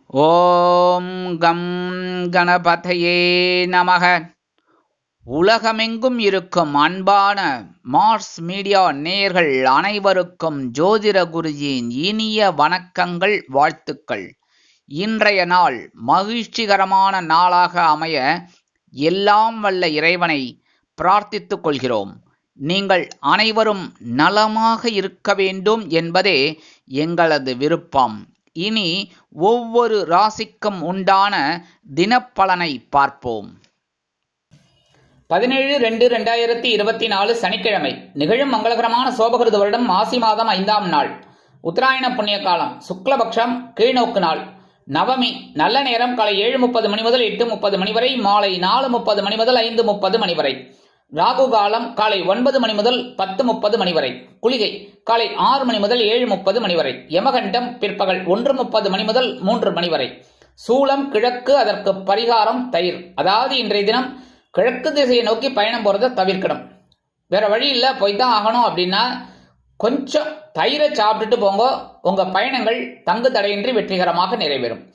ஓம் come கணபதையே நமக. உலகமெங்கும் இருக்கும் அன்பான மார்ஸ் மீடியா நேயர்கள் அனைவருக்கும் ஜோதிட குருஜியின் இனிய வணக்கங்கள், வாழ்த்துக்கள். இன்றைய நாள் மகிழ்ச்சிகரமான நாளாக அமைய எல்லாம் வல்ல இறைவனை பிரார்த்தித்துக் கொள்கிறோம். நீங்கள் அனைவரும் நலமாக இருக்க வேண்டும் என்பதே எங்களது விருப்பம். இனி ஒவ்வொரு ராசிக்கும் உண்டான தினப்பலனை பார்ப்போம். 17-2-2024 சனிக்கிழமை. நிகழும் மங்களகரமான சோபகிருத வருடம் மாசி மாதம் 5ஆம் நாள், உத்தராயண புண்ணிய காலம், சுக்லபக்ஷம், கீழ்நோக்கு நாள், நவமி. நல்ல நேரம் காலை 7:30 மணி முதல் 8:30 மணி வரை, மாலை 4:30 மணி முதல் 5:30 மணி வரை. ராகு காலம் காலை 9 மணி முதல் 10:30 மணி வரை. குளிகை காலை 6 மணி முதல் 7:30 மணி வரை. யமகண்டம் பிற்பகல் 1:30 மணி முதல் 3 மணி வரை. சூலம் கிழக்கு, அதற்கு பரிகாரம் தயிர். அதாவது இன்றைய தினம் கிழக்கு திசையை நோக்கி பயணம் போறதை தவிர்க்கணும். வேற வழி இல்லை, போய்தான் ஆகணும் அப்படின்னா கொஞ்சம் தயிரை சாப்பிட்டுட்டு போங்க. உங்க பயணங்கள் தங்கு தடையின்றி வெற்றிகரமாக நிறைவேறும்.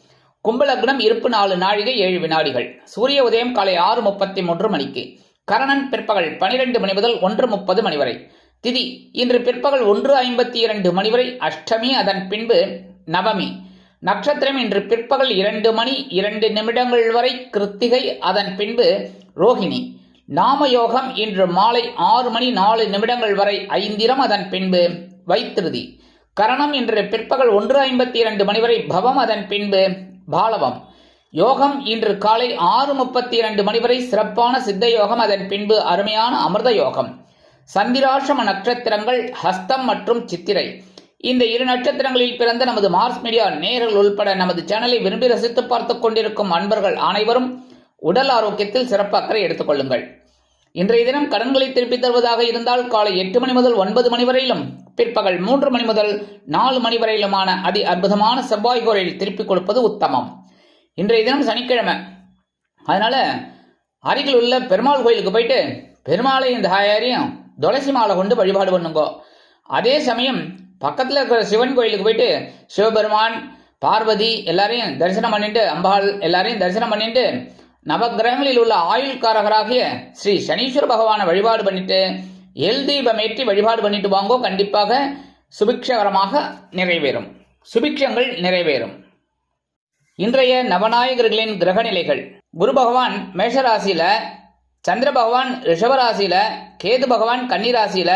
கும்பலக்னம், இருப்பு 4 நாழிகை 7 வினாடிகள். சூரிய உதயம் காலை 6:33 மணிக்கு. கரணன் பிற்பகல் 12 மணி முதல் 1:30 மணி வரை. திதி இன்று பிற்பகல் 1:52 மணி வரை அஷ்டமி, அதன் பின்பு நவமி. நட்சத்திரம் இன்று பிற்பகல் 2 மணி 2 நிமிடங்கள் வரை கிருத்திகை, அதன் பின்பு ரோஹிணி. நாமயோகம் இன்று மாலை 6 மணி 4 நிமிடங்கள் வரை ஐந்திரம், அதன் பின்பு வைத்திருதி. கரணம் இன்று பிற்பகல் 1:52 மணி வரை பவம், அதன் பின்பு பாலவம். யோகம் இன்று காலை 6:32 மணி வரை சிறப்பான சித்த யோகம், அதன் பின்பு அருமையான அமிர்த யோகம். சந்திராஷ்டம நட்சத்திரங்கள் ஹஸ்தம் மற்றும் சித்திரை. இந்த 2 நட்சத்திரங்களில் பிறந்த நமது மார்ஸ் மீடியா நேயர்கள் உள்பட நமது சேனலை விரும்பி ரசித்து பார்த்துக் கொண்டிருக்கும் அன்பர்கள் அனைவரும் உடல் ஆரோக்கியத்தில் சிறப்பு அக்கறை எடுத்துக் கொள்ளுங்கள். இன்றைய தினம் கடன்களை திருப்பி தருவதாக இருந்தால் காலை 8 மணி முதல் 9 மணி வரையிலும், பிற்பகல் 3 மணி முதல் 4 மணி வரையிலுமான அதி அற்புதமான செவ்வாய் கோரையில் திருப்பிக் கொடுப்பது உத்தமம். இன்றைய தினம் சனிக்கிழமை, அதனால அருகில் உள்ள பெருமாள் கோயிலுக்கு போயிட்டு பெருமாளை இந்த ஹாயாரையும் துளசி மாலை கொண்டு வழிபாடு பண்ணுங்க. அதே சமயம் பக்கத்தில் இருக்கிற சிவன் கோயிலுக்கு போயிட்டு சிவபெருமான், பார்வதி எல்லாரையும் தரிசனம் பண்ணிட்டு, அம்பாள் எல்லாரையும் தரிசனம் பண்ணிட்டு, நவகிரகங்களில் உள்ள ஆயுள்காரகராகிய ஸ்ரீ சனீஸ்வர பகவானை வழிபாடு பண்ணிட்டு எல் தீபம் ஏற்றி வழிபாடு பண்ணிட்டு வாங்கோ. கண்டிப்பாக சுபிக்ஷகரமாக நிறைவேறும், சுபிக்ஷங்கள் நிறைவேறும். இன்றைய நவநாயகர்களின் கிரக நிலைகள். குரு பகவான் மேஷராசியில, சந்திர பகவான் ரிஷபராசியில, கேது பகவான் கன்னிராசியில,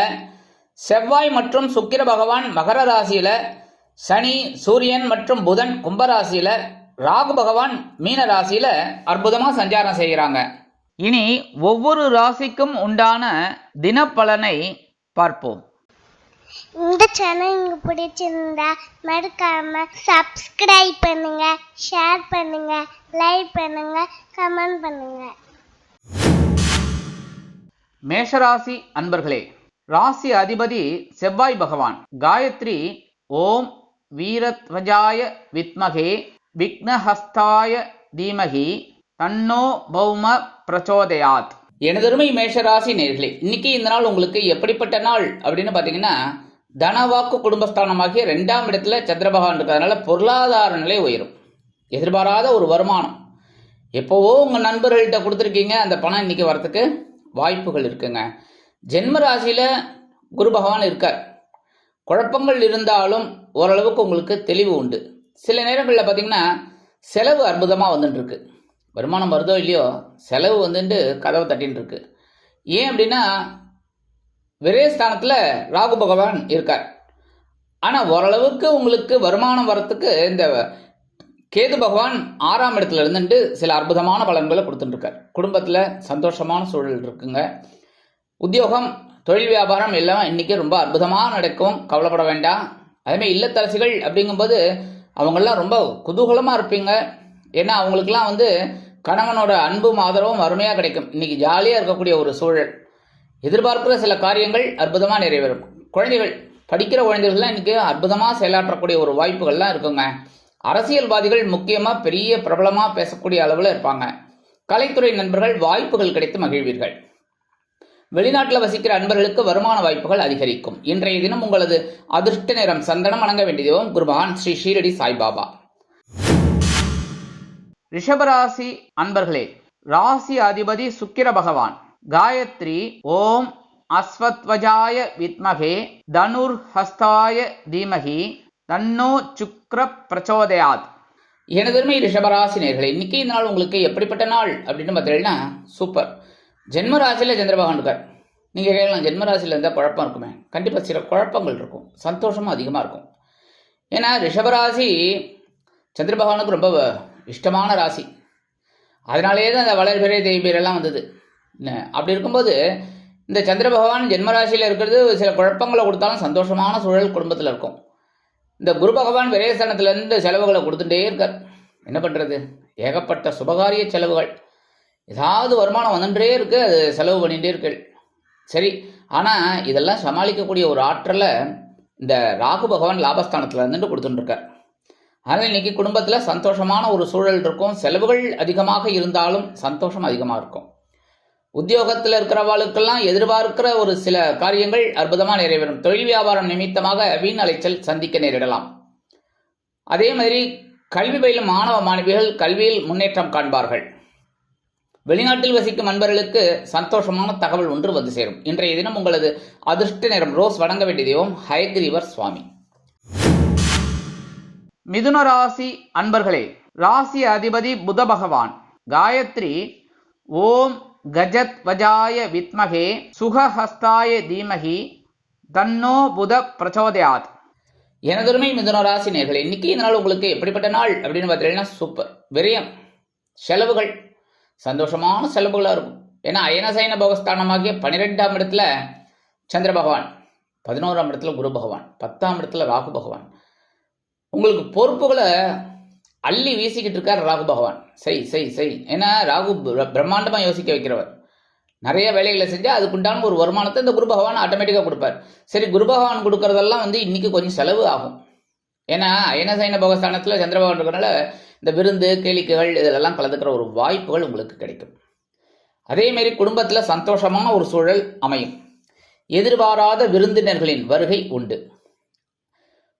செவ்வாய் மற்றும் சுக்கிர பகவான் மகர ராசியில, சனி, சூரியன் மற்றும் புதன் கும்பராசியில, ராகு பகவான் மீன ராசியில அற்புதமா சஞ்சாரம் செய்கிறாங்க. இனி ஒவ்வொரு ராசிக்கும் உண்டான தினப்பலனை பார்ப்போம். இந்த சேனல் உங்களுக்கு பிடிச்சிருந்தா மறக்காம சப்ஸ்கிரைப் பண்ணுங்க, ஷேர் பண்ணுங்க, லைக் பண்ணுங்க, கமெண்ட் பண்ணுங்க. மேஷராசி அன்பர்களே, ராசி அதிபதி செவ்வாய் பகவான். காயத்ரி ஓம் வீரத்வஜாய வித்மகே விக்னஹஸ்தாய தீமகி தன்னோ பௌம பிரச்சோதயாத். எனதருமை மேஷராசி நேயர்களே, இன்னைக்கு இந்த நாள் உங்களுக்கு எப்படிப்பட்ட நாள் அப்படின்னு பார்த்தீங்கன்னா, தனவாக்கு குடும்பஸ்தானமாகிய 2ஆம் இடத்துல சந்திர பகவான் இருக்கிறதுனால பொருளாதார நிலை உயரும். எதிர்பாராத ஒரு வருமானம். எப்போவோ உங்கள் நண்பர்கள்ட்ட கொடுத்துருக்கீங்க, அந்த பணம் இன்னைக்கு வரத்துக்கு வாய்ப்புகள் இருக்குங்க. ஜென்ம ராசியில் குரு பகவான் இருக்கார். குழப்பங்கள் இருந்தாலும் ஓரளவுக்கு உங்களுக்கு தெளிவு உண்டு. சில நேரங்களில் பார்த்தீங்கன்னா செலவு அற்புதமாக வந்துட்டு இருக்கு. வருமானம் வருதோ இல்லையோ, செலவு வந்துட்டு கதவை தட்டின்னு இருக்கு. ஏன் அப்படின்னா விரயஸ்தானத்தில் ராகு பகவான் இருக்கார். ஆனால் ஓரளவுக்கு உங்களுக்கு வருமானம் வரத்துக்கு இந்த கேது பகவான் 6ஆம் இடத்துல இருந்துட்டு சில அற்புதமான பலன்களை கொடுத்துட்டுருக்கார். குடும்பத்தில் சந்தோஷமான சூழல் இருக்குங்க. உத்தியோகம், தொழில், வியாபாரம் எல்லாம் இன்னைக்கு ரொம்ப அற்புதமாக நடக்கும், கவலைப்பட வேண்டாம். அதேமாதிரி இல்லத்தரசிகள் அப்படிங்கும்போது அவங்கெல்லாம் ரொம்ப குதூகலமாக இருப்பீங்க. ஏன்னா அவங்களுக்குலாம் கணவனோட அன்பும் ஆதரவும் அருமையாக கிடைக்கும். இன்னைக்கு ஜாலியாக இருக்கக்கூடிய ஒரு சூழல். எதிர்பார்க்கிற சில காரியங்கள் அற்புதமாக நிறைவேறும். குழந்தைகள், படிக்கிற குழந்தைகள்லாம் இன்னைக்கு அற்புதமாக செயலாற்றக்கூடிய ஒரு வாய்ப்புகள்லாம் இருக்குங்க. அரசியல்வாதிகள் முக்கியமாக பெரிய பிரபலமாக பேசக்கூடிய அளவில் இருப்பாங்க. கலைத்துறை நண்பர்கள் வாய்ப்புகள் கிடைத்து மகிழ்வீர்கள். வெளிநாட்டில் வசிக்கிற அன்பர்களுக்கு வருமான வாய்ப்புகள் அதிகரிக்கும். இன்றைய தினம் உங்களது அதிர்ஷ்ட நிறம் சந்தனம். வணங்க வேண்டிய தெய்வம் குரு பகவான் ஸ்ரீ ஷீரடி சாய்பாபா. ரிஷபராசி அன்பர்களே, ராசி அதிபதி சுக்கிர பகவான். காயத்ரி ஓம் அஸ்வத்வஜாய வித்மகே தனுர் ஹஸ்தாய தீமகி தன்னோ சுக்ர பிரச்சோதயாத். எனதருமை ரிஷபராசி நேர்களே, இன்னைக்கு இந்த நாள் உங்களுக்கு எப்படிப்பட்ட நாள் அப்படின்னு பார்த்தீங்கன்னா சூப்பர். ஜென்மராசியில் சந்திர பகவான் இருக்கார். நீங்கள் கேட்கலாம், ஜென்மராசியில் இருந்தால் குழப்பம் இருக்குமே. கண்டிப்பாக சில குழப்பங்கள் இருக்கும், சந்தோஷமும் அதிகமாக இருக்கும். ஏன்னா ரிஷபராசி சந்திர பகவானுக்கு ரொம்ப இஷ்டமான ராசி. அதனாலேயே தான் அந்த வளர்பிறை தேய்பிரெல்லாம் வந்தது. அப்படி இருக்கும்போது இந்த சந்திர பகவான் ஜென்மராசியில் இருக்கிறது சில குழப்பங்களை கொடுத்தாலும் சந்தோஷமான சூழல் குடும்பத்தில் இருக்கும். இந்த குரு பகவான் விரயஸ்தானத்திலேருந்து செலவுகளை கொடுத்துட்டே இருக்கார். என்ன பண்ணுறது, ஏகப்பட்ட சுபகாரிய செலவுகள், ஏதாவது வருமானம் வந்துட்டே இருக்குது, அது செலவு பண்ணிகிட்டே இருக்கு. சரி, ஆனால் இதெல்லாம் சமாளிக்கக்கூடிய ஒரு ஆற்றலை இந்த ராகு பகவான் லாபஸ்தானத்தில் இருந்துட்டு கொடுத்துட்டுருக்கார். அதனால் இன்றைக்கி குடும்பத்தில் சந்தோஷமான ஒரு சூழல் இருக்கும். செலவுகள் அதிகமாக இருந்தாலும் சந்தோஷம் அதிகமாக இருக்கும். உத்தியோகத்தில் இருக்கிறவாளுக்கெல்லாம் எதிர்பார்க்கிற ஒரு சில காரியங்கள் அற்புதமாக நிறைவேறும். தொழில் வியாபாரம் நிமித்தமாக வீண் அலைச்சல் சந்திக்க நேரிடலாம். அதே மாதிரி கல்வி பயிலும் மாணவ மாணவிகள் கல்வியில் முன்னேற்றம் காண்பார்கள். வெளிநாட்டில் வசிக்கும் நண்பர்களுக்கு சந்தோஷமான தகவல் ஒன்று வந்து சேரும். இன்றைய தினம் உங்களது அதிர்ஷ்ட நிறம் ரோஸ். வணங்க வேண்டிய தெய்வம் ஹயக்ரீவர் சுவாமி. மிதுன ராசி அன்பர்களே, ராசி அதிபதி புத பகவான். காயத்ரி ஓம் கஜத் வஜாய வித்மகே சுகஹஸ்தாய தீமகி தன்னோ புத பிரச்சோதயாத். எனதருமை மிதுன ராசி நேர்களே, இன்னைக்கு இந்த நாள் உங்களுக்கு எப்படிப்பட்ட நாள் அப்படின்னு பார்த்தீங்கன்னா சூப்பர். விரயம், செலவுகள், சந்தோஷமான செலவுகளாக இருக்கும். ஏன்னா அயனசயன போகஸ்தானமாகிய 12ஆம் இடத்துல சந்திர பகவான், 11ஆம் இடத்துல குரு பகவான், 10ஆம் இடத்துல ராகு பகவான். உங்களுக்கு பொறுப்புகளை அள்ளி வீசிக்கிட்டு இருக்கார் ராகு பகவான். செய். ஏன்னா ராகு பிரம்மாண்டமாக யோசிக்க வைக்கிறவர். நிறைய வேலைகளை செஞ்சால் அதுக்குண்டான ஒரு வருமானத்தை இந்த குரு பகவான் ஆட்டோமேட்டிக்காக கொடுப்பார். சரி, குரு பகவான் கொடுக்கறதெல்லாம் இன்னைக்கு கொஞ்சம் செலவு ஆகும். ஏன்னா அயனசைன போகஸ்தானத்தில் சந்திர பகவான் இருக்கிறனால இந்த விருந்து கேளிக்கைகள் இதெல்லாம் கலந்துக்கிற ஒரு வாய்ப்புகள் உங்களுக்கு கிடைக்கும். அதேமாரி குடும்பத்தில் சந்தோஷமான ஒரு சூழல் அமையும். எதிர்பாராத விருந்தினர்களின் வருகை உண்டு.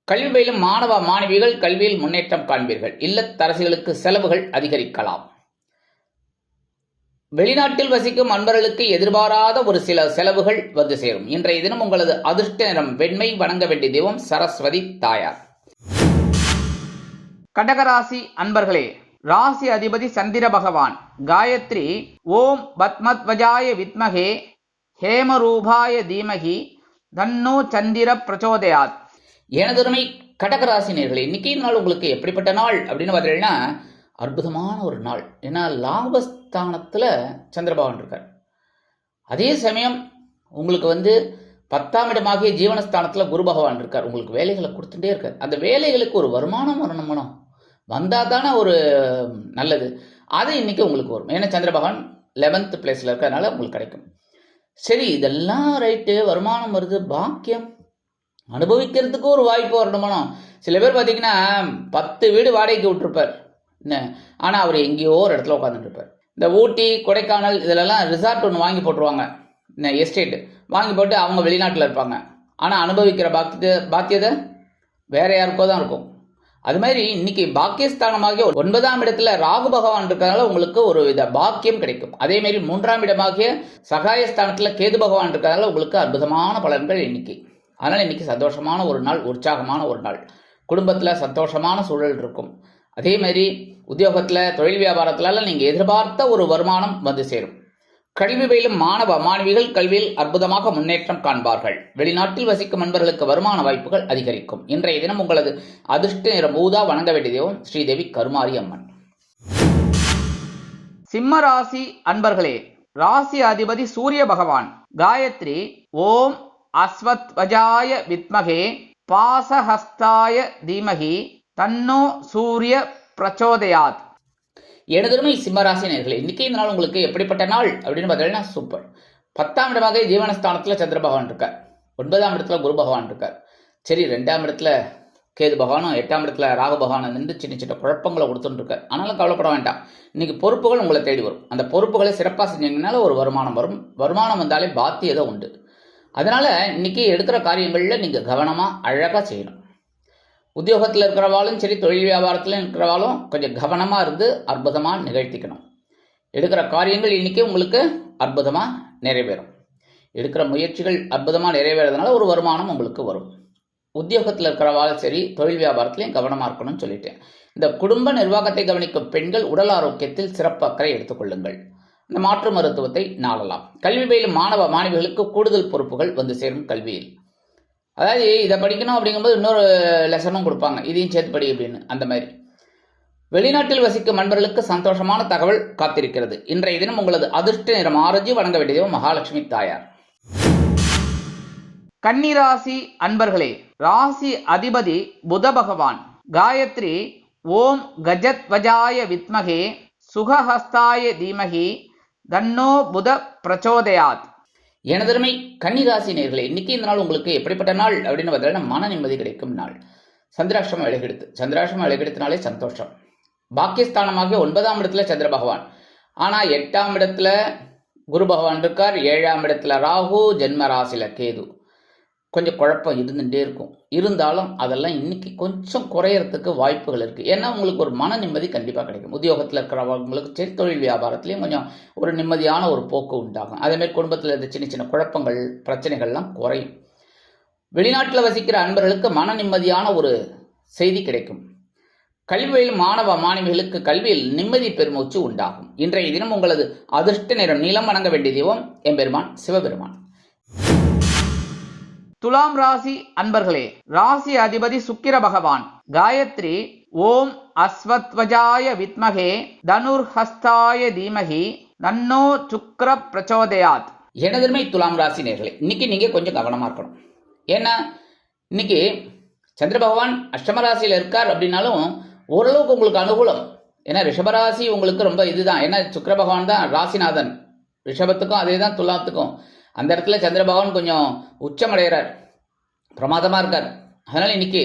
கல்வி பயிலும் மாணவ மாணவிகள் கல்வியில் முன்னேற்றம் காண்பீர்கள். இல்லத்தரசிகளுக்கு செலவுகள் அதிகரிக்கலாம். வெளிநாட்டில் வசிக்கும் அன்பர்களுக்கு எதிர்பாராத ஒரு சில செலவுகள் வந்து சேரும். இன்றைய தினம் உங்களது அதிர்ஷ்ட நிறம் வெண்மை. வணங்க வேண்டிய தெய்வம் சரஸ்வதி தாயார். கடகராசி அன்பர்களே, ராசி அதிபதி சந்திர பகவான். காயத்ரி ஓம் பத்மத்வஜாய வித்மகே ஹேமரூபாய தீமகி தன்னோ சந்திர பிரச்சோதயாத். எனதருமை கடகராசி நேர்களே, இன்னைக்கு நாள் உங்களுக்கு எப்படிப்பட்ட நாள் அப்படின்னு பார்த்தீங்கன்னா அற்புதமான ஒரு நாள். ஏன்னா லாபஸ்தானத்தில் சந்திர பகவான் இருக்கார். அதே சமயம் உங்களுக்கு 10ஆம் இடமாகிய ஜீவனஸ்தானத்தில் குரு பகவான் இருக்கார். உங்களுக்கு வேலைகளை கொடுத்துட்டே இருக்கார். அந்த வேலைகளுக்கு ஒரு வருமானம் வரணும், வந்தால் தானே ஒரு நல்லது. அது இன்னைக்கு உங்களுக்கு வரும். ஏன்னா சந்திர பகவான் 11th பிளேஸில் இருக்கிறதுனால உங்களுக்கு கிடைக்கும். சரி, இதெல்லாம் ரைட்டு, வருமானம் வருது, பாக்கியம் அனுபவிக்கிறதுக்கு ஒரு வாய்ப்பு வரணுமானோ. சில பேர் பார்த்தீங்கன்னா 10 வீடு வாடகைக்கு விட்டுருப்பார் என்ன, ஆனால் அவர் எங்கேயோ ஒரு இடத்துல உட்காந்துட்டு இருப்பார். இந்த ஊட்டி கொடைக்கானல் இதிலெல்லாம் ரிசார்ட் ஒன்று வாங்கி போட்டுருவாங்க, என்ன எஸ்டேட்டு வாங்கி போட்டு அவங்க வெளிநாட்டில் இருப்பாங்க. ஆனால் அனுபவிக்கிற பாக்கியதை வேற யாருக்கோ தான் இருக்கும். அது மாதிரி இன்னைக்கு பாக்கியஸ்தானமாகிய 9ஆம் இடத்துல ராகு பகவான் இருக்கிறதுனால உங்களுக்கு ஒரு வித பாக்கியம் கிடைக்கும். அதே மாதிரி 3ஆம் இடமாகிய சகாயஸ்தானத்தில் கேது பகவான் இருக்கிறதுனால உங்களுக்கு அற்புதமான பலன்கள் இன்னைக்கு. அதனால் இன்னைக்கு சந்தோஷமான ஒரு நாள், உற்சாகமான ஒரு நாள். குடும்பத்தில் சந்தோஷமான சூழல் இருக்கும். அதே மாதிரி உத்தியோகத்தில் தொழில் வியாபாரத்திலலாம் நீங்கள் எதிர்பார்த்த ஒரு வருமானம் வந்து சேரும். கல்வி பயிலும் மாணவ மாணவிகள் கல்வியில் அற்புதமாக முன்னேற்றம் காண்பார்கள். வெளிநாட்டில் வசிக்கும் நண்பர்களுக்கு வருமான வாய்ப்புகள் அதிகரிக்கும். இன்றைய தினம் உங்களது அதிர்ஷ்ட நிறம் ஊதா. வணங்க வேண்டிய தெய்வம் ஸ்ரீதேவி கருமாரி அம்மன். சிம்ம ராசி அன்பர்களே, ராசி அதிபதி சூரிய பகவான். காயத்ரி ஓம் அஸ்வத்வஜாய வித்மகே பாசஹஸ்தாய தீமகி தன்னோ சூரிய பிரச்சோதயாத். எனதருமை சிம்மராசி நேர்களே, இன்னைக்கு இந்த நாள் உங்களுக்கு எப்படிப்பட்ட நாள் அப்படின்னு பார்த்தீங்கன்னா சூப்பர். 10ஆம் இடமாக ஜீவனஸ்தானத்தில் சந்திர பகவான் இருக்கார். 9ஆம் இடத்துல குரு பகவான் இருக்கார். சரி, 2ஆம் இடத்துல கேது பகவானும் 8ஆம் இடத்துல ராகு பகவான் நின்று சின்ன சின்ன குழப்பங்களை கொடுத்துட்டு இருக்கார். ஆனாலும் கவலைப்பட வேண்டாம், இன்னைக்கு பொறுப்புகள் உங்களை தேடி வரும். அந்த பொறுப்புகளை சிறப்பாக செஞ்சீங்கனால ஒரு வருமானம் வரும். வருமானம் வந்தாலே பாத்தியதை உண்டு. அதனால இன்னைக்கு எடுக்கிற காரியங்களில் நீங்கள் கவனமாக அழகாக செய்யணும். உத்தியோகத்தில் இருக்கிறவாலும் சரி, தொழில் வியாபாரத்தில் இருக்கிறவாலும் கொஞ்சம் கவனமாக இருந்து அற்புதமாக நிகழ்த்திக்கணும். எடுக்கிற காரியங்கள் இன்னைக்கு உங்களுக்கு அற்புதமாக நிறைவேறும். எடுக்கிற முயற்சிகள் அற்புதமாக நிறைவேறதுனால ஒரு வருமானம் உங்களுக்கு வரும். உத்தியோகத்தில் இருக்கிறவாலும் சரி, தொழில் வியாபாரத்திலையும் கவனமாக இருக்கணும்னு சொல்லிட்டேன். இந்த குடும்ப நிர்வாகத்தை கவனிக்கும் பெண்கள் உடல் ஆரோக்கியத்தில் சிறப்பு அக்கறை எடுத்துக்கொள்ளுங்கள். இந்த மாற்று மருத்துவத்தை நாடலாம். கல்வி பயிலும் மாணவ மாணவிகளுக்கு கூடுதல் பொறுப்புகள் வந்து சேரும் கல்வியில். அதாவது இதை படிக்கணும் அப்படிங்கும்போது இன்னொரு லெசனும் கொடுப்பாங்க, இதையும் சேர்த்து படி அப்படின்னு. அந்த மாதிரி வெளிநாட்டில் வசிக்கும் நண்பர்களுக்கு சந்தோஷமான தகவல் காத்திருக்கிறது. இன்றைய தினம் உங்களது அதிர்ஷ்ட நிறம் ஆரஞ்சு. வணங்க வேண்டியதோ மகாலட்சுமி தாயார். கன்னிராசி அன்பர்களே, ராசி அதிபதி புத பகவான். காயத்ரி ஓம் கஜத்வஜாய வித்மகே சுகஹஸ்தாய தீமகி தன்னோ புத பிரச்சோதயாத். எனதருமை கன்னிராசி நேயர்களே, இன்னைக்கு இந்த நாள் உங்களுக்கு எப்படிப்பட்ட நாள் அப்படின்னு பார்த்தீங்கன்னா மன நிம்மதி கிடைக்கும் நாள். சந்திராஷ்டிரமம் விலகெடுத்து, சந்திராஷ்டிரமம் விலகெடுத்தனாலே சந்தோஷம். பாக்கியஸ்தானமாக 9ஆம் இடத்துல சந்திர பகவான், ஆனால் 8ஆம் இடத்துல குரு பகவான் இருக்கார். 7ஆம் இடத்துல ராகு, ஜென்ம ராசியில கேது. கொஞ்சம் குழப்பம் இருந்துகிட்டே இருக்கும். இருந்தாலும் அதெல்லாம் இன்னைக்கு கொஞ்சம் குறையறதுக்கு வாய்ப்புகள் இருக்குது. ஏன்னா உங்களுக்கு ஒரு மன நிம்மதி கண்டிப்பாக கிடைக்கும். உத்தியோகத்தில் இருக்கிறவங்களுக்கு சரி, தொழில் வியாபாரத்துலேயும் கொஞ்சம் ஒரு நிம்மதியான ஒரு போக்கு உண்டாகும். அதேமாதிரி குடும்பத்தில் இருந்த சின்ன சின்ன குழப்பங்கள், பிரச்சனைகள்லாம் குறையும். வெளிநாட்டில் வசிக்கிற அன்பர்களுக்கு மன நிம்மதியான ஒரு செய்தி கிடைக்கும். கல்வியில் மாணவ மாணவிகளுக்கு கல்வியில் நிம்மதி பெருமூச்சு உண்டாகும். இன்றைய தினம் உங்களது அதிர்ஷ்ட நிறம் நீலம். வணங்க வேண்டிய தெய்வம் எம்பெருமான் சிவபெருமான். துலாம் ராசி அன்பர்களே, ராசி அதிபதி சுக்கிர பகவான். காயத்ரி ஓம் அஸ்வத்வஜாய வித்மகே தனுர்ஹஸ்தாய தீமகி தன்னோ சுக்கிர பிரச்சோதயாத். எனதருமை துலாம் ராசி நேயர்களே, இன்னைக்கு நீங்க கொஞ்சம் கவனமா இருக்கணும். ஏன்னா இன்னைக்கு சந்திர பகவான் அஷ்டம ராசியில் இருக்கார் அப்படின்னாலும் ஓரளவுக்கு உங்களுக்கு அனுகூலம். ஏன்னா ரிஷபராசி உங்களுக்கு ரொம்ப இதுதான். ஏன்னா சுக்கிர பகவான் தான் ராசிநாதன். ரிஷபத்துக்கும் அதே தான் துலாத்துக்கும். அந்த இடத்துல சந்திர பகவான் கொஞ்சம் உச்சமடைகிறார், பிரமாதமாக இருக்கார். அதனால் இன்னைக்கு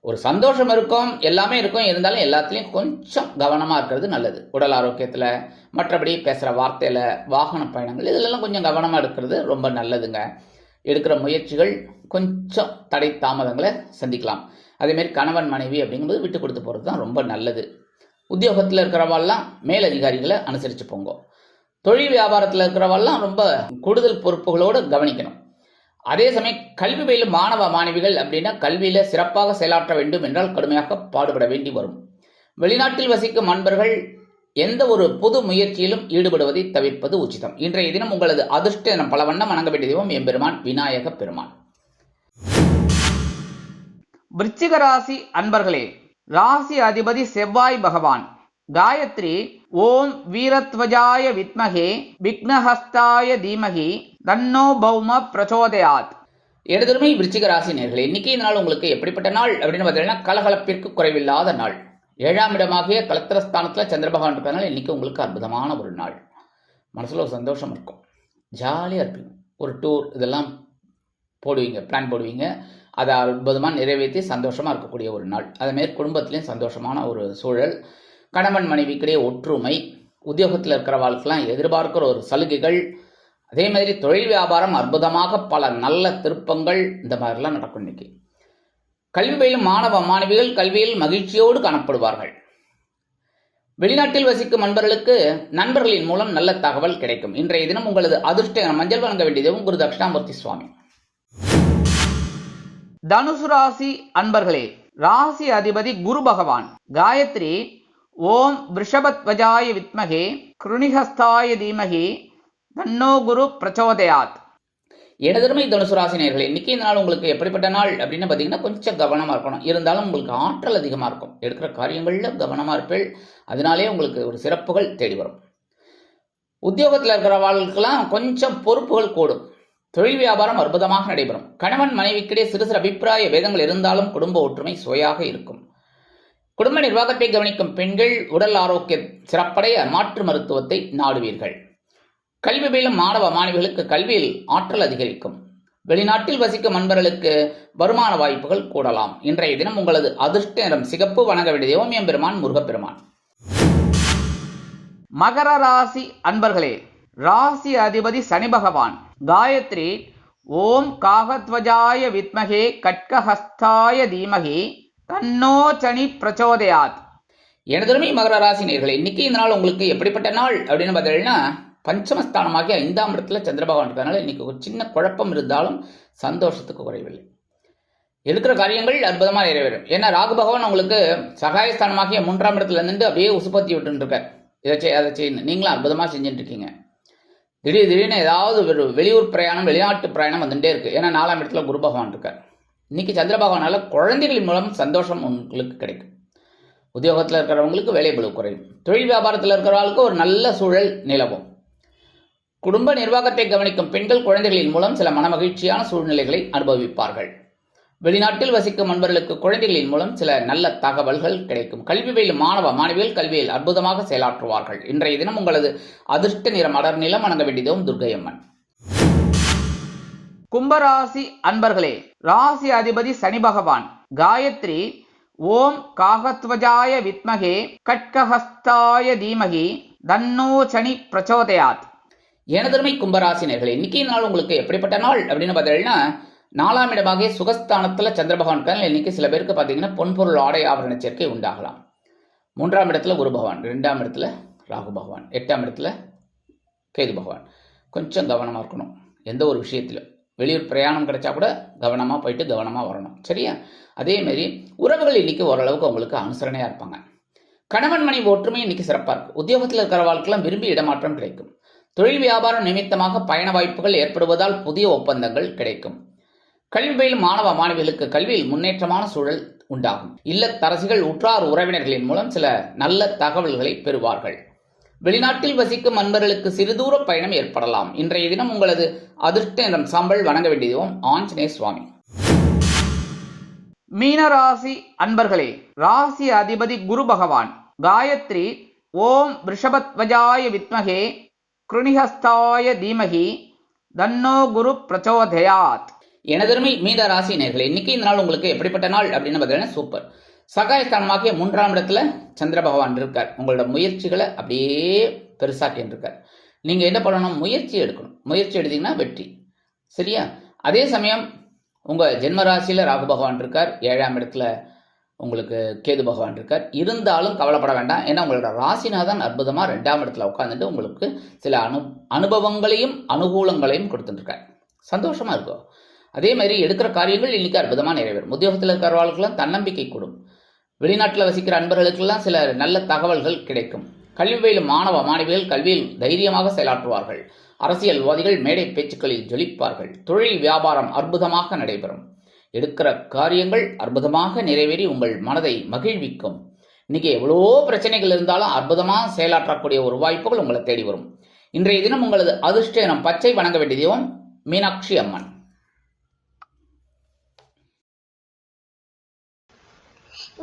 ஒரு சந்தோஷம் இருக்கும், எல்லாமே இருக்கும். இருந்தாலும் எல்லாத்துலேயும் கொஞ்சம் கவனமாக இருக்கிறது நல்லது. உடல் ஆரோக்கியத்தில், மற்றபடி பேசுகிற வார்த்தையில், வாகன பயணங்கள் இதிலெல்லாம் கொஞ்சம் கவனமாக இருக்கிறது ரொம்ப நல்லதுங்க. எடுக்கிற முயற்சிகள் கொஞ்சம் தடை தாமதங்களை சந்திக்கலாம். அதேமாரி கணவன் மனைவி அப்படிங்கும்போது விட்டு கொடுத்து போகிறது தான் ரொம்ப நல்லது. உத்தியோகத்தில் இருக்கிறவாள்லாம் மேலதிகாரிகளை அனுசரித்து போங்க. தொழில் வியாபாரத்தில் இருக்கிறவெல்லாம் ரொம்ப கூடுதல் பொறுப்புகளோடு கவனிக்கணும். அதே சமயம் கல்வி பயிலும் மாணவ மாணவிகள் அப்படின்னா கல்வியில் சிறப்பாக செயலாற்ற வேண்டும் என்றால் கடுமையாக பாடுபட வேண்டி வரும். வெளிநாட்டில் வசிக்கும் நண்பர்கள் எந்த ஒரு புது முயற்சியிலும் ஈடுபடுவதை தவிர்ப்பது உச்சிதம். இன்றைய தினம் உங்களது அதிர்ஷ்ட தினம். பல வண்ணம். வணங்க வேண்டிய தெய்வம் எம்பெருமான் விநாயக பெருமான். விருச்சிக ராசி அன்பர்களே, ராசி அதிபதி செவ்வாய் பகவான். காயத்ரி ஓம் வீரத்வஜாய வித்மகே விக்னஹஸ்தாய தீமகி தன்னோ பௌம பிரச்சோதயாத். எனதருமை விருச்சிக ராசி நேயர்களே, இன்னைக்கு இந்த நாள் உங்களுக்கு எப்படிப்பட்ட நாள் அப்படின்னு பார்த்தீங்கன்னா கலகலப்பிற்கு குறைவில்லாத நாள். 7ஆம் இடமாகிய கலத்திரஸ்தானத்தில் சந்திர பகவான் இருக்கிறதுனால இன்னைக்கு உங்களுக்கு அற்புதமான ஒரு நாள். மனசில் ஒரு சந்தோஷம் இருக்கும், ஜாலியாக இருப்பீங்க. ஒரு டூர் இதெல்லாம் போடுவீங்க, பிளான் போடுவீங்க. அதை அற்புதமாக நிறைவேற்றி சந்தோஷமாக இருக்கக்கூடிய ஒரு நாள். அதேமாரி குடும்பத்துலேயும் சந்தோஷமான ஒரு சூழல். கணவன் மனைவிக்கிடையே ஒற்றுமை. உத்தியோகத்தில் இருக்கிற வாழ்க்கைலாம் எதிர்பார்க்கிற ஒரு சலுகைகள். அதே மாதிரி தொழில் வியாபாரம் அற்புதமாக பல நல்ல திருப்பங்கள் இந்த மாதிரிலாம் நடக்கும். இன்னைக்கு கல்வி பயிலும் மாணவ மாணவிகள் கல்வியில் மகிழ்ச்சியோடு காணப்படுவார்கள். வெளிநாட்டில் வசிக்கும் நண்பர்களுக்கு நண்பர்களின் மூலம் நல்ல தகவல் கிடைக்கும். இன்றைய தினம் உங்களது அதிர்ஷ்ட மஞ்சள். வழங்க வேண்டியதும் குரு தட்சிணாமூர்த்தி சுவாமி. தனுசு ராசி அன்பர்களே, ராசி அதிபதி குரு பகவான். காயத்ரி ஓம் ரிஷபத்வஜாய வித்மகே கிருணிஹஸ்தாய தீமகி தன்னோ குரு பிரச்சோதயாத். எனதருமை தனுசு ராசி நேயர்களே, இன்னைக்கு இந்த நாள் உங்களுக்கு எப்படிப்பட்ட நாள் அப்படின்னு பார்த்தீங்கன்னா கொஞ்சம் கவனமாக இருக்கணும். இருந்தாலும் உங்களுக்கு ஆற்றல் அதிகமாக இருக்கும். எடுக்கிற காரியங்களில் கவனமாக இருப்பீள். அதனாலே உங்களுக்கு ஒரு சிறப்புகள் தேடி வரும். உத்தியோகத்தில் இருக்கிறவர்களுக்கெல்லாம் கொஞ்சம் பொறுப்புகள் கூடும். தொழில் வியாபாரம் அற்புதமாக நடைபெறும். கணவன் மனைவிக்கிடையே சிறு சிறு அபிப்பிராய வேதங்கள் இருந்தாலும் குடும்ப ஒற்றுமை சுவையாக இருக்கும். குடும்ப நிர்வாகத்தை கவனிக்கும் பெண்கள் உடல் ஆரோக்கிய சிறப்படைய மாற்று மருத்துவத்தை நாடுவீர்கள். கல்வி பயிலும் மாணவ மாணவிகளுக்கு கல்வியில் ஆற்றல் அதிகரிக்கும். வெளிநாட்டில் வசிக்கும் நண்பர்களுக்கு வருமான வாய்ப்புகள் கூடலாம். இன்றைய தினம் உங்களது அதிர்ஷ்ட நிறம் சிகப்பு. வணங்க வேண்டிய தெய்வம் எம்பெருமான் முருகப்பெருமான். மகர ராசி அன்பர்களே, ராசி அதிபதி சனி பகவான். காயத்ரி ஓம் காகத்வஜாய வித்மகே கட்கஹஸ்தாய தீமகி தன்னோ சனி பிரச்சோதயாத். எனதருமை மகர ராசி நேயர்களே, இன்னைக்கு இந்த நாள் உங்களுக்கு எப்படிப்பட்ட நாள் அப்படின்னு பார்த்தீங்கன்னா, பஞ்சமஸ்தானமாகிய 5ஆம் இடத்துல சந்திர பகவான் இருக்கிறதுனால இன்னைக்கு ஒரு சின்ன குழப்பம் இருந்தாலும் சந்தோஷத்துக்கு குறைவில்லை. எடுக்கிற காரியங்கள் அற்புதமாக நிறைவேறும். ஏன்னா ராகு பகவான் உங்களுக்கு சகாயஸ்தானமாகிய 3ஆம் இடத்துல இருந்துட்டு அப்படியே உசுப்பத்தி விட்டுன்னு இருக்கார். இதை செய் அதை செய்யணும், நீங்களும் அற்புதமாக செஞ்சுட்டு இருக்கீங்க. திடீர்னு ஏதாவது ஒரு வெளியூர் பிரயாணம், வெளிநாட்டு பிரயாணம் வந்துட்டே இருக்கு. ஏன்னா 4ஆம் இடத்துல குரு பகவான் இருக்கார். இன்னைக்கு சந்திர பகவானால குழந்தைகளின் மூலம் சந்தோஷம் உங்களுக்கு கிடைக்கும். உத்தியோகத்தில் இருக்கிறவங்களுக்கு வேலை பளு குறையும். தொழில் வியாபாரத்தில் இருக்கிறவங்களுக்கு ஒரு நல்ல சூழல் நிலவும். குடும்ப நிர்வாகத்தை கவனிக்கும் பெண்கள் குழந்தைகளின் மூலம் சில மனமகிழ்ச்சியான சூழ்நிலைகளை அனுபவிப்பார்கள். வெளிநாட்டில் வசிக்கும் நண்பர்களுக்கு குழந்தைகளின் மூலம் சில நல்ல தகவல்கள் கிடைக்கும். கல்வி பயிலும் மாணவ மாணவிகள் கல்வியில் அற்புதமாக செயலாற்றுவார்கள். இன்றைய தினம் உங்களது அதிர்ஷ்ட நிறம் அடர் நிலம் வணங்க வேண்டியதும் துர்க்கையம்மன். கும்பராசி அன்பர்களே, ராசி அதிபதி சனி பகவான். காயத்ரி ஓம் காகத்வஜாய வித்மகே கட்கஹஸ்தாய தீமகி தன்னோ சனி பிரச்சோதயாத். எனதருமை கும்பராசினர்களே, இன்னைக்கு நாள் உங்களுக்கு எப்படிப்பட்ட நாள் அப்படின்னு பார்த்தீங்கன்னா, 4ஆம் இடமாகிய சுகஸ்தானத்தில் சந்திர பகவான் இருக்காங்க. இன்னைக்கு சில பேருக்கு பார்த்தீங்கன்னா பொன்பொருள் ஆடை ஆபரண சேர்க்கை உண்டாகலாம். 3ஆம் இடத்துல குரு பகவான், 2ஆம் இடத்துல ராகு பகவான், 8ஆம் இடத்துல கேது பகவான். கொஞ்சம் கவனமாக இருக்கணும். எந்த ஒரு விஷயத்திலும் வெளியூர் பிரயாணம் கிடைச்சா கூட கவனமாக போயிட்டு கவனமாக வரணும். சரியா? அதேமாரி உறவுகள் இன்னைக்கு ஓரளவுக்கு உங்களுக்கு அனுசரணையாக இருப்பாங்க. கணவன் மனைவி ஒற்றுமை இன்னைக்கு சிறப்பாக இருக்குது. உத்தியோகத்தில் இருக்கிற வாழ்க்கைலாம் விரும்பி இடமாற்றம் கிடைக்கும். தொழில் வியாபாரம் நிமித்தமாக பயண வாய்ப்புகள் ஏற்படுவதால் புதிய ஒப்பந்தங்கள் கிடைக்கும். கல்வி பயிலும் மாணவ மாணவிகளுக்கு கல்வியில் முன்னேற்றமான சூழல் உண்டாகும். இல்லத்தரசிகள் உற்றார் உறவினர்களின் மூலம் சில நல்ல தகவல்களை பெறுவார்கள். வெளிநாட்டில் வசிக்கும் நண்பர்களுக்கு சிறுதூர பயணம் ஏற்படலாம். இன்றைய தினம் உங்களது அதிர்ஷ்ட நிறம் சாம்பல் வணங்க வேண்டியதும் ஆஞ்சநேய சுவாமி. மீனராசி அன்பர்களே, ராசி அதிபதி குரு பகவான். காயத்ரி ஓம் ரிஷபத்வஜாய வித்மகே கிருணிஹஸ்தாய தீமகி தன்னோ குரு பிரச்சோதயாத். எனதருமை மீன ராசி நேயர்களே, இன்னைக்கு இந்த நாள் உங்களுக்கு எப்படிப்பட்ட நாள் அப்படின்னு பார்த்தீங்கன்னா சூப்பர். சகாயஸ்தானமாகிய 3ஆம் இடத்துல சந்திர பகவான் இருக்கார். உங்களோட முயற்சிகளை அப்படியே பெருசாக்கின்னு இருக்கார். நீங்கள் என்ன பண்ணணும்? முயற்சி எடுக்கணும். முயற்சி எடுத்தீங்கன்னா வெற்றி. சரியா? அதே சமயம் உங்கள் ஜென்மராசியில் ராகு பகவான் இருக்கார். 7ஆம் இடத்துல உங்களுக்கு கேது பகவான் இருக்கார். இருந்தாலும் கவலைப்பட வேண்டாம். ஏன்னா உங்களோட ராசிநாதன் அற்புதமாக 2ஆம் இடத்துல உட்காந்துட்டு உங்களுக்கு சில அனுபவங்களையும் அனுகூலங்களையும் கொடுத்துட்டுருக்கார். சந்தோஷமாக இருக்கும். அதே மாதிரி எடுக்கிற காரியங்கள் இன்னைக்கு அற்புதமாக நிறைவேறும். உத்தியோகத்தில் இருக்கிறவர்களுக்கெல்லாம் தன்னம்பிக்கை கூடும். வெளிநாட்டில் வசிக்கிற அன்பர்களுக்கெல்லாம் சில நல்ல தகவல்கள் கிடைக்கும். கல்வி பயிலும் மாணவ மாணவிகள் கல்வியில் தைரியமாக செயலாற்றுவார்கள். அரசியல்வாதிகள் மேடை பேச்சுக்களில் ஜொலிப்பார்கள். தொழில் வியாபாரம் அற்புதமாக நடைபெறும். எடுக்கிற காரியங்கள் அற்புதமாக நிறைவேறி உங்கள் மனதை மகிழ்விக்கும். இன்னைக்கு எவ்வளோ பிரச்சனைகள் இருந்தாலும் அற்புதமாக செயலாற்றக்கூடிய ஒரு வாய்ப்புகள் உங்களை தேடி வரும். இன்றைய தினம் உங்களது அதிர்ஷ்ட இனம் பச்சை வணங்க வேண்டியதும் மீனாட்சி அம்மன்.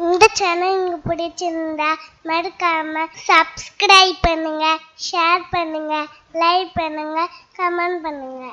இந்த சேனல் உங்களுக்கு பிடிச்சிருந்தா மறக்காம சப்ஸ்கிரைப் பண்ணுங்க, ஷேர் பண்ணுங்க, லைக் பண்ணுங்க, கமெண்ட் பண்ணுங்க.